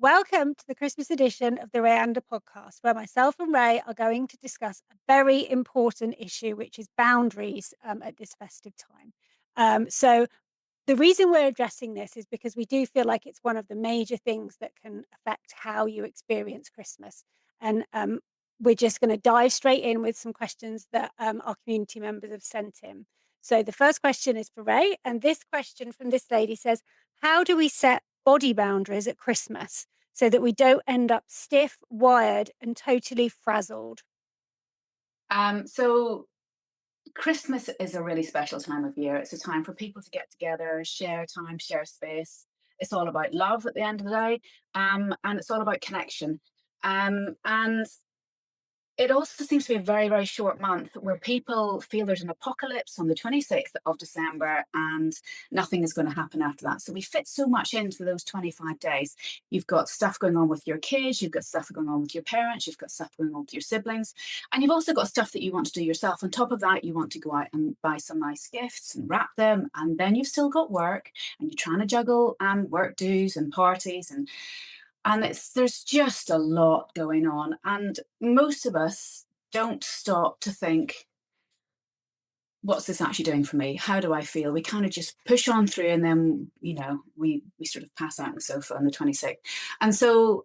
Welcome to the Christmas edition of the Rayanda podcast, where myself and Ray are going to discuss a very important issue, which is boundaries at this festive time. So, the reason we're addressing this is because we do feel like it's one of the major things that can affect how you experience Christmas. And we're just going to dive straight in with some questions that our community members have sent in. So, the first question is for Ray. And this question from this lady says, how do we set body boundaries at Christmas so that we don't end up stiff, wired, and totally frazzled? So Christmas is a really special time of year. It's a time for people to get together, share time, share space. It's all about love at the end of the day, and it's all about connection. And it also seems to be a very, very short month where people feel there's an apocalypse on the 26th of December and nothing is going to happen after that. So we fit so much into those 25 days. You've got stuff going on with your kids, you've got stuff going on with your parents, you've got stuff going on with your siblings, and you've also got stuff that you want to do yourself. On top of that, you want to go out and buy some nice gifts and wrap them. And then you've still got work and you're trying to juggle work dues and parties and there's just a lot going on, and most of us don't stop to think, what's this actually doing for me? How do I feel? We kind of just push on through, and then we sort of pass out on the sofa on the 26th. And so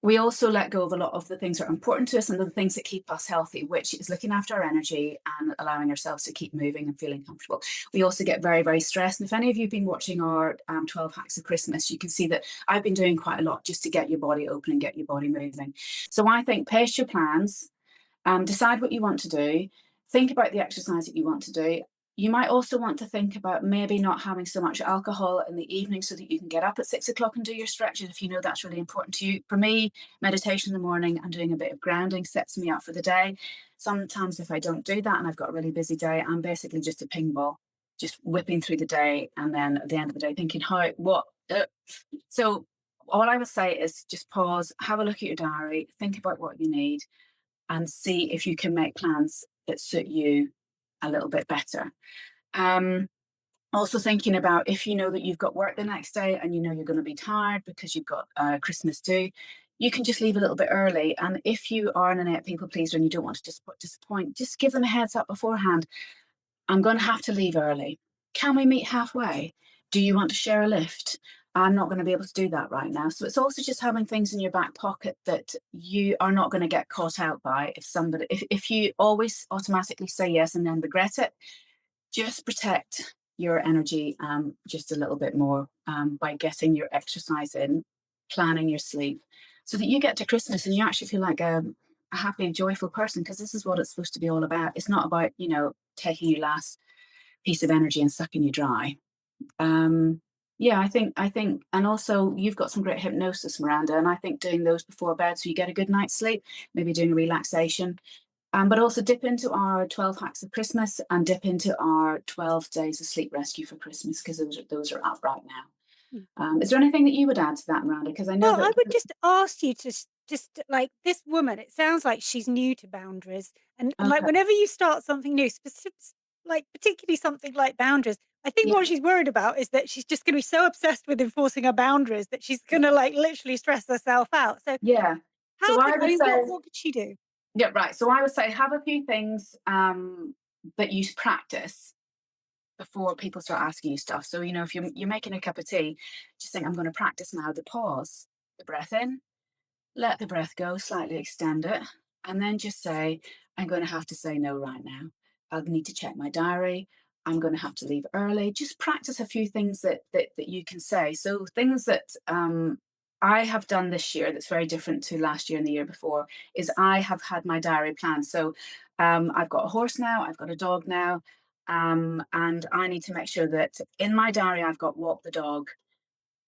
we also let go of a lot of the things that are important to us and the things that keep us healthy, which is looking after our energy and allowing ourselves to keep moving and feeling comfortable. We also get very, very stressed. And if any of you have been watching our 12 hacks of Christmas, you can see that I've been doing quite a lot just to get your body open and get your body moving. So I think pace your plans, decide what you want to do, think about the exercise that you want to do. You might also want to think about maybe not having so much alcohol in the evening so that you can get up at 6 o'clock and do your stretches if you know that's really important to you. For me, meditation in the morning and doing a bit of grounding sets me up for the day. Sometimes if I don't do that and I've got a really busy day, I'm basically just a ping ball, just whipping through the day. And then at the end of the day, thinking, so all I would say is just pause, have a look at your diary, think about what you need, and see if you can make plans that suit you a little bit better. Um, Also thinking about if you know that you've got work the next day and you know you're going to be tired because you've got Christmas due, you can just leave a little bit early. And if you are an innate people pleaser and you don't want to disappoint, just give them a heads up beforehand. I'm going to have to leave early. Can we meet halfway? Do you want to share a lift? I'm not going to be able to do that right now. So it's also just having things in your back pocket that you are not going to get caught out by if you always automatically say yes and then regret it, just protect your energy just a little bit more by getting your exercise in, planning your sleep, so that you get to Christmas and you actually feel like a happy, joyful person, because this is what it's supposed to be all about. It's not about, taking your last piece of energy and sucking you dry. Yeah, I think, and also you've got some great hypnosis, Miranda, and I think doing those before bed so you get a good night's sleep, maybe doing a relaxation, but also dip into our 12 hacks of Christmas and dip into our 12 days of sleep rescue for Christmas, because those are up right now. Is there anything that you would add to that, Miranda? Because I know Well, that. I would just ask you to just like this woman, it sounds like she's new to boundaries. And like Okay, whenever you start something new, like particularly something like boundaries, I think yeah, what she's worried about is that she's just going to be so obsessed with enforcing her boundaries that she's going to like literally stress herself out. So, yeah. So I I would mean, say, what could she do? yeah, right. So I would say have a few things that you practice before people start asking you stuff. So, if you're making a cup of tea, just think, I'm going to practice now the pause, the breath in, let the breath go, slightly extend it, and then just say, I'm going to have to say no right now. I'll need to check my diary. I'm going to have to leave early. Just practice a few things that you can say. So things that I have done this year that's very different to last year and the year before is I have had my diary planned. So I've got a horse now, I've got a dog now, and I need to make sure that in my diary I've got walk the dog,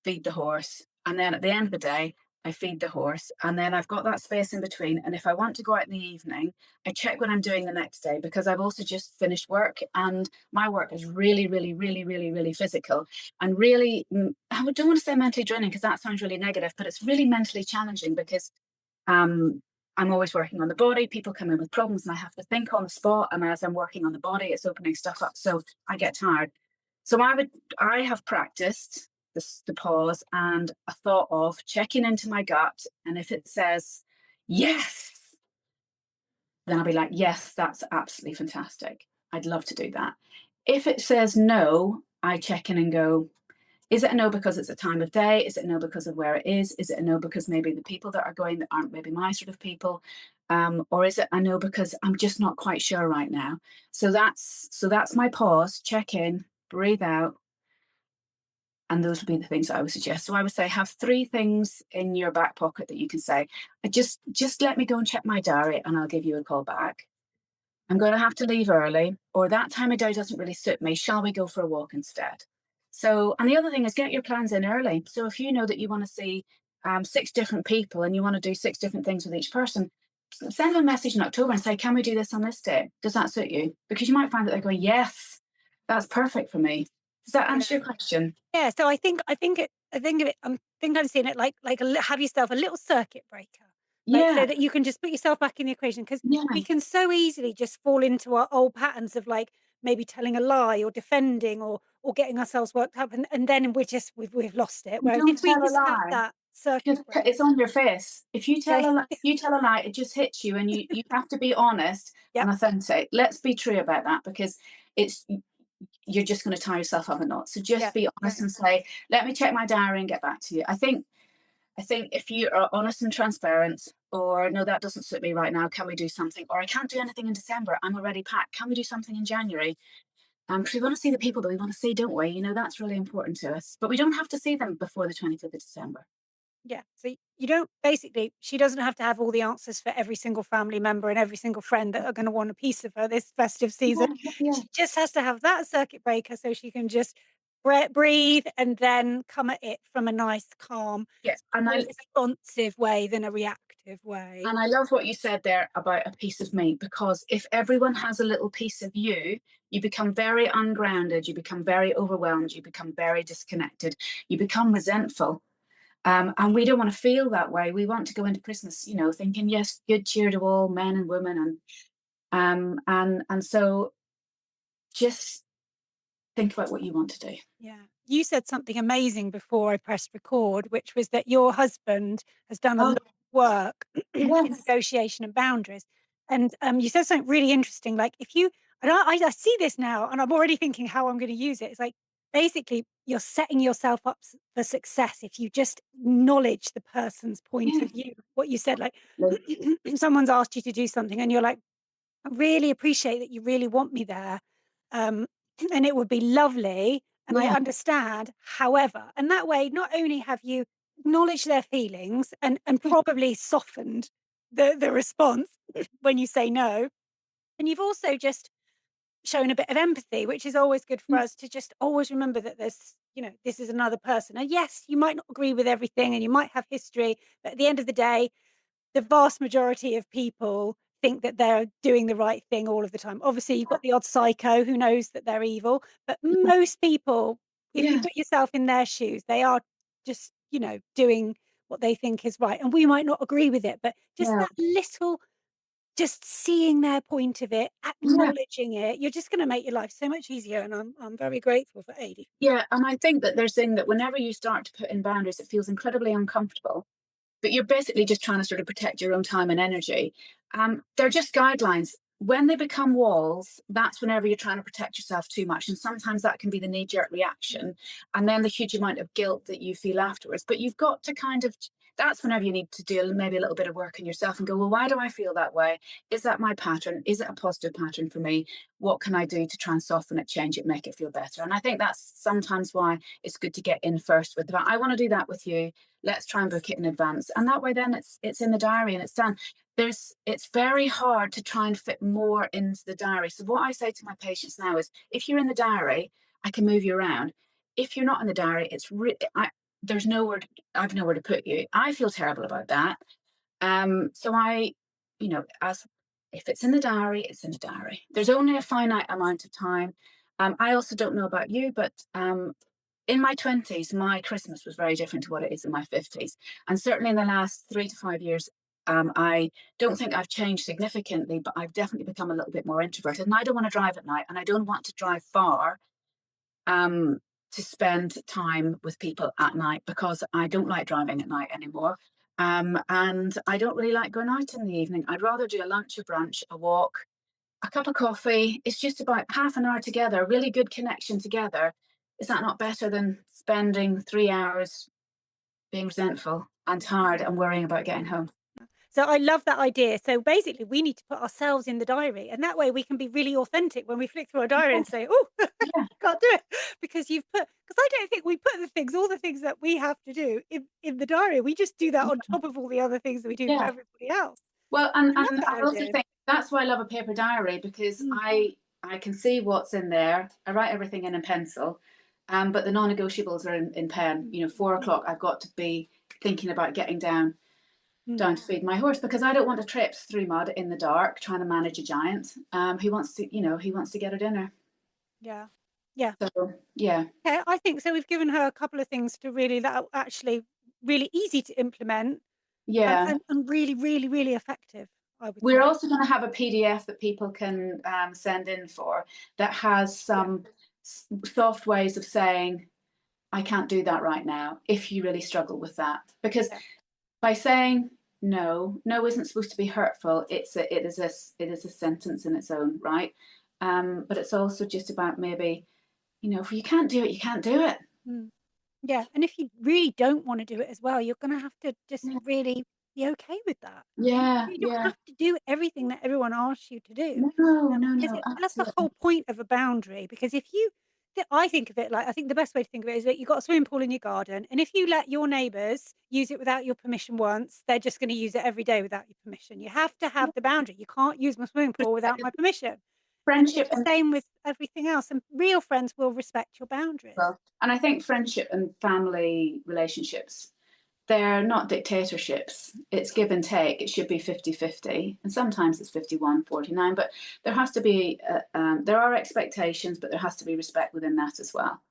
feed the horse, and then at the end of the day, I feed the horse, and then I've got that space in between. And if I want to go out in the evening, I check what I'm doing the next day, because I've also just finished work, and my work is really, really, really, really, really physical, and really, I don't want to say mentally draining because that sounds really negative, but it's really mentally challenging because um, I'm always working on the body. People come in with problems, and I have to think on the spot. And as I'm working on the body, it's opening stuff up, so I get tired. So I have practiced the pause and a thought of checking into my gut. And if it says yes, then I'll be like, yes, that's absolutely fantastic. I'd love to do that. If it says no, I check in and go, is it a no because it's a time of day? Is it a no because of where it is? Is it a no because maybe the people that are going that aren't maybe my sort of people? Or is it a no because I'm just not quite sure right now? So that's my pause, check in, breathe out, and those would be the things that I would suggest. So I would say have three things in your back pocket that you can say, just let me go and check my diary and I'll give you a call back. I'm going to have to leave early, or that time of day doesn't really suit me. Shall we go for a walk instead? So, and the other thing is get your plans in early. So if you know that you want to see six different people and you want to do six different things with each person, send them a message in October and say, can we do this on this day? Does that suit you? Because you might find that they're going, yes, that's perfect for me. Does that Yeah. answer your question? Yeah, so I think of it think I'm seeing it like have yourself a little circuit breaker, like, so Yeah, that you can just put yourself back in the equation because yeah. we can so easily just fall into our old patterns of, like, maybe telling a lie or defending or getting ourselves worked up, and then we've lost it, And whereas don't if we tell a just have lie. that circuit Because it's breaker. on your face. If you tell Okay. a lie, it just hits you, and you have to be honest Yep, and authentic. Let's be true about that because it's you're just going to tie yourself up a knot. So just yeah, be yeah, honest and say, "Let me check my diary and get back to you." I think if you are honest and transparent, or no, that doesn't suit me right now. Can we do something? Or I can't do anything in December. I'm already packed. Can we do something in January? Because we want to see the people that we want to see, don't we? That's really important to us. But we don't have to see them before the 25th of December. yeah. So you don't basically she doesn't have to have all the answers for every single family member and every single friend that are gonna want a piece of her this festive season. Yeah, yeah. She just has to have that circuit breaker so she can just breathe and then come at it from a nice, calm, Yeah, and more I responsive way than a reactive way. And I love what you said there about a piece of me, because if everyone has a little piece of you, you become very ungrounded, you become very overwhelmed, you become very disconnected, you become resentful. And we don't want to feel that way. We want to go into Christmas, thinking, yes, good cheer to all men and women. And so just think about what you want to do. Yeah. You said something amazing before I pressed record, which was that your husband has done a Oh, lot of work in yes. negotiation and boundaries. And you said something really interesting. Like, if you, and I see this now, and I'm already thinking how I'm going to use it. It's like basically you're setting yourself up for success if you just acknowledge the person's point Yeah. of view. What you said, like, someone's asked you to do something, and you're like, I really appreciate that you really want me there. Um, and it would be lovely. And I Yeah. understand. However, and that way, not only have you acknowledged their feelings and probably softened the response when you say no, and you've also just shown a bit of empathy, which is always good for Yeah. us to just always remember that this is another person. And yes, you might not agree with everything and you might have history, but at the end of the day, the vast majority of people think that they're doing the right thing all of the time. Obviously, you've got the odd psycho who knows that they're evil, but most people, if you Yeah. put yourself in their shoes, they are just, doing what they think is right. And we might not agree with it, but just Yeah. that little, just seeing their point of it, Yeah. acknowledging it, you're just going to make your life so much easier. And I'm very grateful for AD. Yeah. And I think that there's thing that whenever you start to put in boundaries, it feels incredibly uncomfortable, but you're basically just trying to sort of protect your own time and energy. They're just guidelines. When they become walls, that's whenever you're trying to protect yourself too much. And sometimes that can be the knee jerk reaction. And then the huge amount of guilt that you feel afterwards. But you've got to that's whenever you need to do maybe a little bit of work on yourself and go, well, why do I feel that way? Is that my pattern? Is it a positive pattern for me? What can I do to try and soften it, change it, make it feel better? And I think that's sometimes why it's good to get in first with that. I want to do that with you. Let's try and book it in advance, and that way then it's in the diary and it's done. It's very hard to try and fit more into the diary. So what I say to my patients now is, if you're in the diary, I can move you around. If you're not in the diary, there's nowhere I've nowhere to put you. I feel terrible about that. So as if it's in the diary, it's in the diary. There's only a finite amount of time. I also don't know about you, but in my 20s, my Christmas was very different to what it is in my 50s. And certainly in the last 3 to 5 years, I don't think I've changed significantly, but I've definitely become a little bit more introverted. And I don't want to drive at night and I don't want to drive far. Um, to spend time with people at night because I don't like driving at night anymore. And I don't really like going out in the evening. I'd rather do a lunch, a brunch, a walk, a cup of coffee. It's just about half an hour together, really good connection together. Is that not better than spending 3 hours being resentful and tired and worrying about getting home? So I love that idea. So basically, we need to put ourselves in the diary, and that way we can be really authentic when we flick through our diary and say, "Oh, Yeah, can't do it," because you've put. Because I don't think we put the things, all the things that we have to do, in the diary. We just do that on yeah, top of all the other things that we do for yeah. everybody else. Well, I love and that I also idea. think that's why I love a paper diary because Mm, I can see what's in there. I write everything in pencil, but the non-negotiables are in pen. mm, You know, 4 o'clock. mm, I've got to be thinking about getting mm. down to feed my horse because I don't want to traipse through mud in the dark trying to manage a giant. He wants to, he wants to get her dinner. Yeah, yeah. So yeah, Okay, I think so. We've given her a couple of things to really that are actually really easy to implement, yeah. and really, really, really effective. I would We're say. also going to have a PDF that people can send in for that has Yeah, some soft ways of saying I can't do that right now if you really struggle with that. Because yeah, by saying no, no isn't supposed to be hurtful. It is a sentence in its own right. But it's also just about maybe, if you can't do it, you can't do it. mm. Yeah, and if you really don't wanna do it as well, you're gonna have to just Yeah, really be okay with that. yeah, You don't yeah. have to do everything that everyone asks you to do, No, no, because no, that's the whole absolutely. point of a boundary, because if you I think of it like I think the best way to think of it is that you've got a swimming pool in your garden, and if you let your neighbours use it without your permission once, they're just gonna use it every day without your permission. You have to have the boundary. You can't use my swimming pool without my permission, and Friendship it's the and same with everything else, and real friends will respect your boundaries. well, and I think friendship and family relationships, they're not dictatorships. It's give and take. It should be 50-50, and sometimes it's 51-49. But there has to be, there are expectations, but there has to be respect within that as well.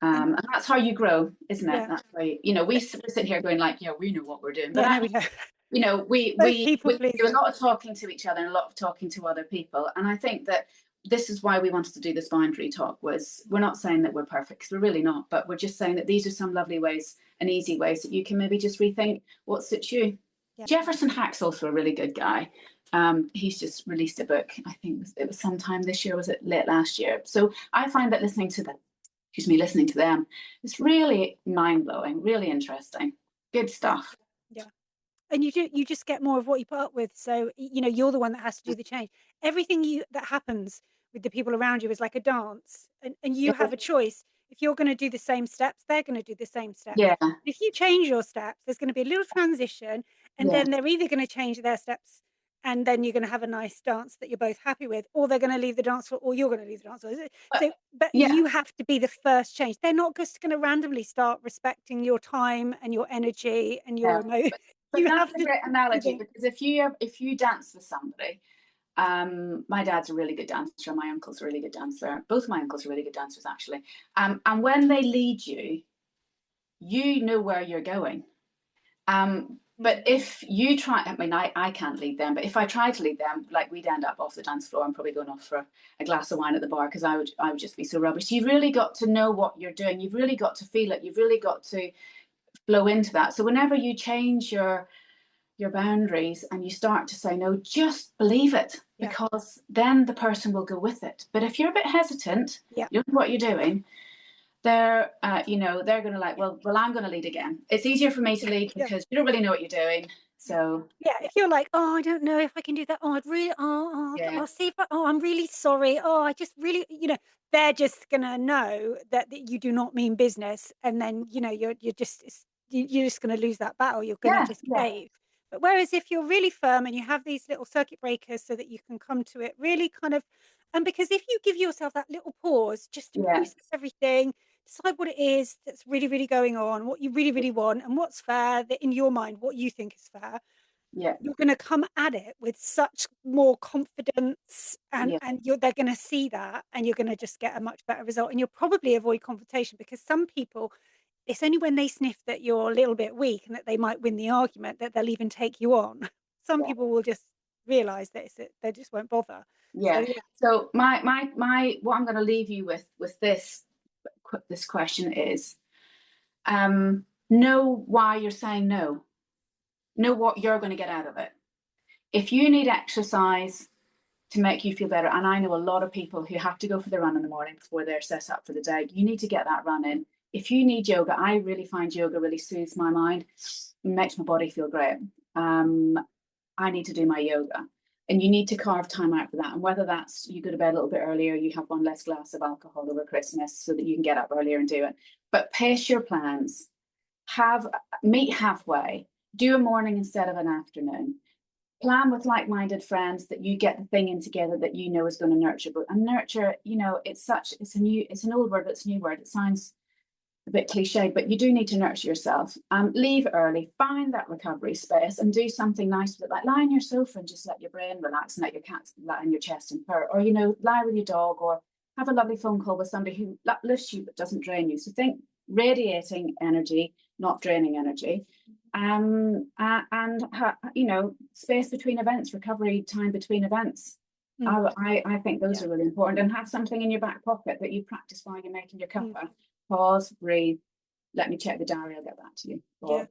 And And that's how you grow, isn't it? yeah, That's how we sit here going like, yeah, we know what we're doing. But yeah, no, we don't. Both people we do a pleasers. lot of talking to each other and a lot of talking to other people. And I think that this is why we wanted to do this boundary talk was we're not saying that we're perfect because we're really not, but we're just saying that these are some lovely ways and easy ways that you can maybe just rethink what suits you. Yeah. Jefferson Hack's also a really good guy. He's just released a book. I think it was sometime this year, was it late last year? So I find that listening to them, it's really mind blowing, really interesting, good Yeah. stuff. Yeah. And you just get more of what you put up with, so, you're the one that has to do the change. Everything you that happens with the people around you is like a dance, and you have a choice. If you're gonna do the same steps, they're gonna do the same steps. Yeah, If you change your steps, there's gonna be a little transition, and yeah, then they're either gonna change their steps, and then you're gonna have a nice dance that you're both happy with, or they're gonna leave the dance floor, or you're gonna leave the dance floor. but But yeah, you have to be the first change. They're not just gonna randomly start respecting your time and your energy and your yeah. But you that's have a to great do analogy the because if you dance with somebody, my dad's a really good dancer, my uncle's a really good dancer. Both my uncles are really good dancers actually. And when they lead you, you know where you're going. But mm, if you try, I mean, I can't lead them, but if I try to lead them, like we'd end up off the dance floor and probably going off for a glass of wine at the bar because I would just be so rubbish. You've really got to know what you're doing. You've really got to feel it. You've really got to flow into that. So whenever you change your boundaries and you start to say no, just believe it yeah, because then the person will go with it. But if you're a bit hesitant, yeah, you don't know what you're doing, they're going to like, yeah, well, I'm going to lead again. It's easier for me to yeah, lead yeah, because you don't really know what you're doing. yeah. So Yeah, if you're like, "Oh, I don't know if I can do that. Oh, I'd really yeah, I'll see if I'm really sorry. Oh, I just really," they're just gonna know that you do not mean business, and then, you're just you're just gonna lose that battle. You're gonna yeah, just yeah, cave. But whereas if you're really firm and you have these little circuit breakers so that you can come to it really kind of, and because if you give yourself that little pause just to yeah, process everything, decide what it is that's really, really going on, what you really, really want, and what's fair, that in your mind, what you think is fair, yeah, you're gonna come at it with such more confidence, and yeah, they're gonna see that, and you're gonna just get a much better result, and you'll probably avoid confrontation because some people, it's only when they sniff that you're a little bit weak and that they might win the argument that they'll even take you on. Some yeah, people will just realize that they just won't bother. So yeah. yeah. So my what I'm going to leave you with this this question is, know why you're saying no. Know what you're going to get out of it. If you need exercise to make you feel better, and I know a lot of people who have to go for the run in the morning before they're set up for the day, you need to get that run in. If you need yoga, I really find yoga really soothes my mind, makes my body feel great. I need to do my yoga. And you need to carve time out for that. And whether that's you go to bed a little bit earlier, you have one less glass of alcohol over Christmas so that you can get up earlier and do it. But pace your plans. Meet halfway. Do a morning instead of an afternoon. Plan with like-minded friends that you get the thing in together that you know is going to nurture. And nurture, it's an old word, but it's a new word. It sounds a bit cliche, but you do need to nurture yourself. Leave early, find that recovery space, and do something nice with it, like lie on your sofa and just let your brain relax and let your cat lie on your chest and purr, or lie with your dog, or have a lovely phone call with somebody who lifts you but doesn't drain you. So think radiating energy, not draining energy. Space between events, recovery time between events. Mm. I think those Yeah. are really important, and have something in your back pocket that you practice while you're making your Mm. cuppa. Pause, breathe. Let me check the diary. I'll get back to you. Yeah. Or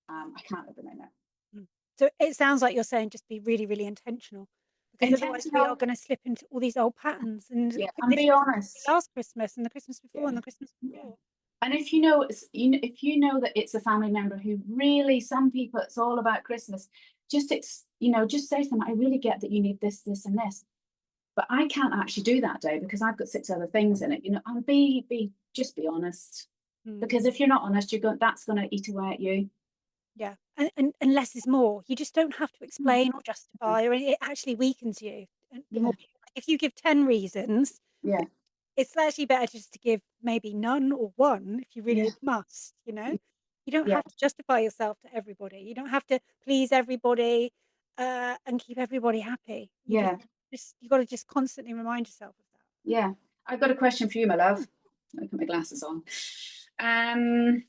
I can't at the minute. Mm. So it sounds like you're saying just be really, really intentional, because otherwise we are Intentional, going to slip into all these old patterns. And yeah, and this be Christmas will be honest. last Christmas, and the Christmas before, Yeah, and the Christmas yeah. before. And if you know that it's a family member who really, some people, it's all about Christmas. Just say to them, I really get that you need this, this, and this, but I can't actually do that day because I've got 6 other things in it. And just be honest, Mm. because if you're not honest, that's going to eat away at you. Yeah, and less is more. You just don't have to Mm, explain or justify, or it actually weakens you. And the yeah, more, like, if you give 10 reasons, yeah, it's actually better just to give maybe none or one if you yeah, really must, you know? You don't yeah, have to justify yourself to everybody. You don't have to please everybody, and keep everybody happy. You yeah, just you gotta just constantly remind yourself of that. yeah. I've got a question for you, my Hmm. love. Let me put my glasses on. Um,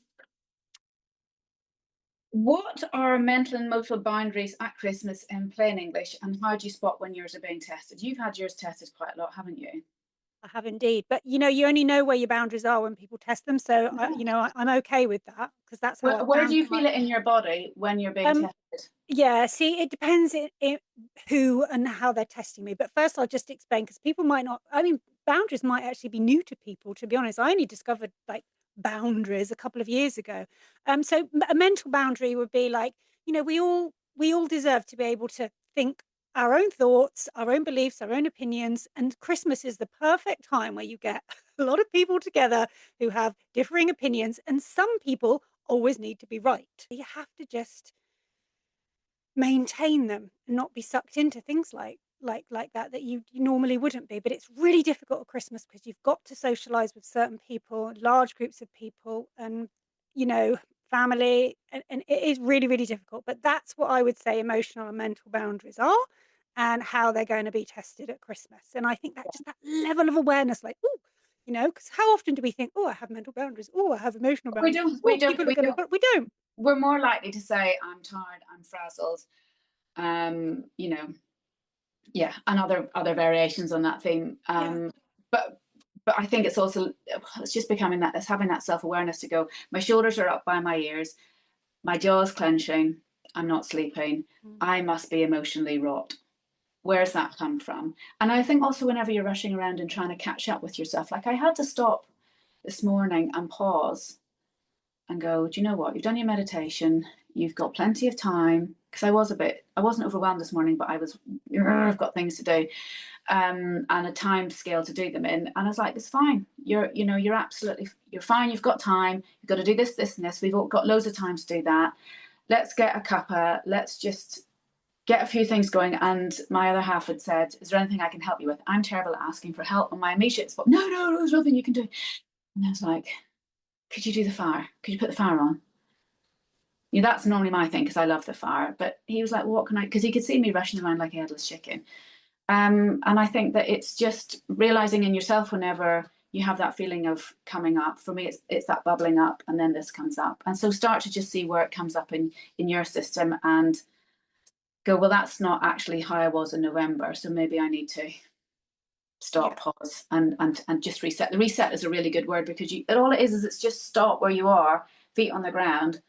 what are mental and emotional boundaries at Christmas in plain English, and how do you spot when yours are being tested? You've had yours tested quite a lot, haven't you? I have indeed, but, you only know where your boundaries are when people test them, so I'm okay with that because that's how I Where do found you my feel it in your body when you're being um tested? Yeah, see, it depends who and how they're testing me. But first, I'll just explain, because people might not. I mean, boundaries might actually be new to people. To be honest, I only discovered like boundaries a couple of years ago. A mental boundary would be like, we all deserve to be able to think our own thoughts, our own beliefs, our own opinions. And Christmas is the perfect time where you get a lot of people together who have differing opinions, and some people always need to be right. You have to just maintain them and not be sucked into things like that you normally wouldn't be. But it's really difficult at Christmas because you've got to socialize with certain people, large groups of people, and you know family, and it is really, really difficult. But that's what I would say emotional and mental boundaries are, and how they're going to be tested at Christmas. And I think that just that level of awareness, like, oh, because how often do we think, oh, I have mental boundaries, oh, I have emotional We boundaries, don't. We oh, don't. people are We going to, don't. but we don't. We're more likely to say, "I'm tired. I'm frazzled." Um, you know, yeah, and other variations on that theme. Yeah. But I think it's just becoming that. It's having that self awareness to go. My shoulders are up by my ears. My jaw's clenching. I'm not sleeping. Mm. I must be emotionally wrought. Where's that come from? And I think also whenever you're rushing around and trying to catch up with yourself, like I had to stop this morning and pause and go, do you know what? You've done your meditation. You've got plenty of time. Because I wasn't overwhelmed this morning, but I've got things to do, and a time scale to do them in. And I was like, it's fine. You're fine. You've got time. You've got to do this, this, and this. We've all got loads of time to do that. Let's get a cuppa. Let's just get a few things going. And my other half had said, is there anything I can help you with? I'm terrible at asking for help. And my immediate spot, no, there's nothing you can do. And I was like, could you do the fire? Could you put the fire on? That's normally my thing because I love the fire. But he was like, well, what can I? Because he could see me rushing around like a headless chicken. And I think that it's just realizing in yourself whenever you have that feeling of coming up. For me, it's that bubbling up, and then this comes up. And so start to just see where it comes up in your system and go, well, that's not actually how I was in November. So maybe I need to stop, Yeah. pause, and just reset. The reset is a really good word because all it is it's just stop where you are, feet on the ground,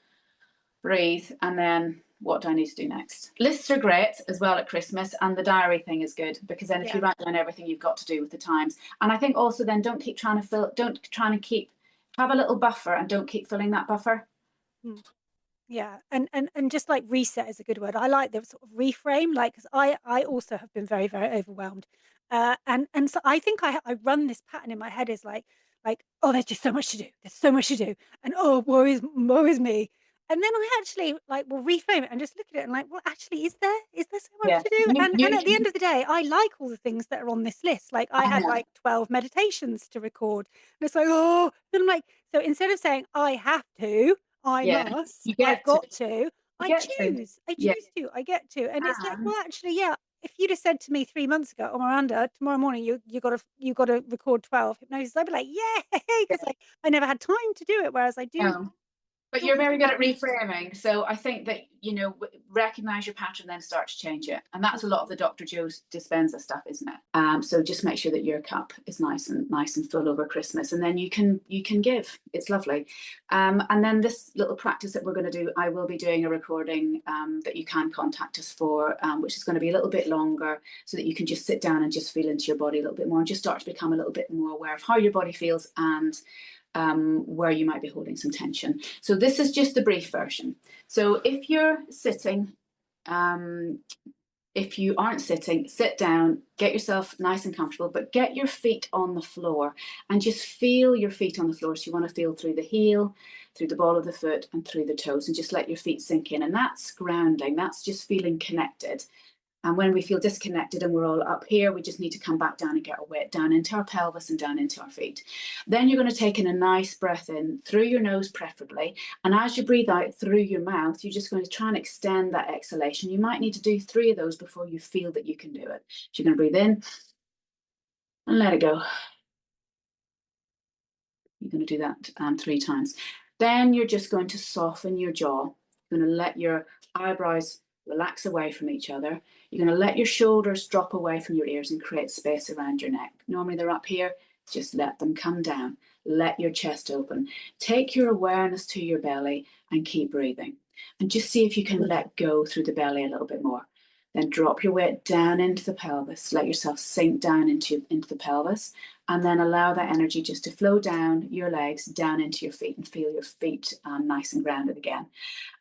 breathe, and then what do I need to do next? Lists are great as well at Christmas, and the diary thing is good because then if you Yeah. write down everything you've got to do with the times, and I think also then don't try to keep, have a little buffer and don't keep filling that buffer. Mm. Yeah, and just like reset is a good word. I like the sort of reframe, like 'cause I also have been very very overwhelmed, and so I think I run this pattern in my head is like oh there's just so much to do, there's so much to do, and oh woe is me, and then I actually like will reframe it and just look at it and like well actually is there so much Yeah, to do, and at the end you of the day I like all the things that are on this list. Like I I had know. like 12 meditations to record, and it's like oh then I'm like so instead of saying I have to. I Yeah, must, you I've get to, got to, you get to, I yeah, choose to, I get to, and it's like, and well, actually, yeah, if you'd have said to me 3 months ago, "Oh, Miranda, tomorrow morning you gotta record 12 hypnosis," I'd be like, "Yay!" Because yeah, I never had time to do it, whereas I do no. But you're talking to very good at clients. reframing. So I think that, recognize your pattern, then start to change it. And that's a Mm, lot of the Dr. Joe Dispenza stuff, isn't it? So just make sure that your cup is nice and full over Christmas. And then you can give. It's lovely. And then this little practice that we're going to do, I will be doing a recording that you can contact us for, which is going to be a little bit longer so that you can just sit down and just feel into your body a little bit more and just start to become a little bit more aware of how your body feels and where you might be holding some tension. So this is just the brief version. So if you're sitting, um, if you aren't sitting, sit down, get yourself nice and comfortable, but get your feet on the floor and just feel your feet on the floor. So you want to feel through the heel, through the ball of the foot, and through the toes, and just let your feet sink in. And that's grounding, that's just feeling connected. And when we feel disconnected and we're all up here, we just need to come back down and get our weight down into our pelvis and down into our feet. Then you're going to take in a nice breath in through your nose, preferably. And as you breathe out through your mouth, you're just going to try and extend that exhalation. You might need to do 3 of those before you feel that you can do it. So you're going to breathe in and let it go. You're going to do that 3 times. Then you're just going to soften your jaw. You're going to let your eyebrows relax away from each other. You're going to let your shoulders drop away from your ears and create space around your neck. Normally they're up here. Just let them come down. Let your chest open. Take your awareness to your belly and keep breathing. And just see if you can let go through the belly a little bit more. Then drop your weight down into the pelvis. Let yourself sink down into the pelvis and then allow that energy just to flow down your legs, down into your feet, and feel your feet nice and grounded again.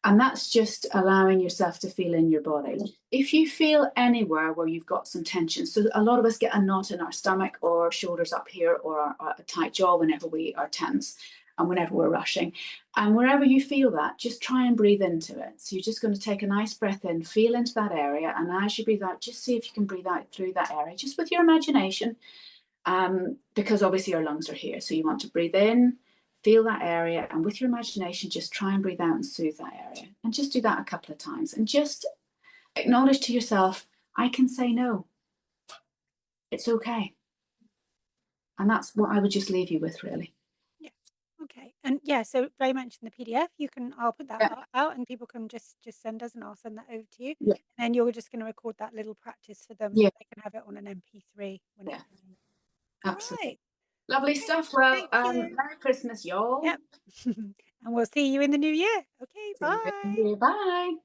And that's just allowing yourself to feel in your body. If you feel anywhere where you've got some tension, so a lot of us get a knot in our stomach or shoulders up here or a tight jaw whenever we are tense and whenever we're rushing. And wherever you feel that, just try and breathe into it. So you're just going to take a nice breath in, feel into that area. And as you breathe out, just see if you can breathe out through that area, just with your imagination, because obviously our lungs are here. So you want to breathe in, feel that area, and with your imagination, just try and breathe out and soothe that area. And just do that a couple of times. And just acknowledge to yourself, I can say no. It's okay. And that's what I would just leave you with, really. Yeah. Okay. And yeah, so very much in the PDF, I'll put that Yeah, out and people can just send us and I'll send that over to you. yeah, And then you're just going to record that little practice for them yeah, so they can have it on an MP3 yeah, whenever. All absolutely. right. Lovely Okay. stuff. Well, Thank you. Merry Christmas, y'all. Yep. And we'll see you in the new year. Okay. See you in the Bye. new year. Bye.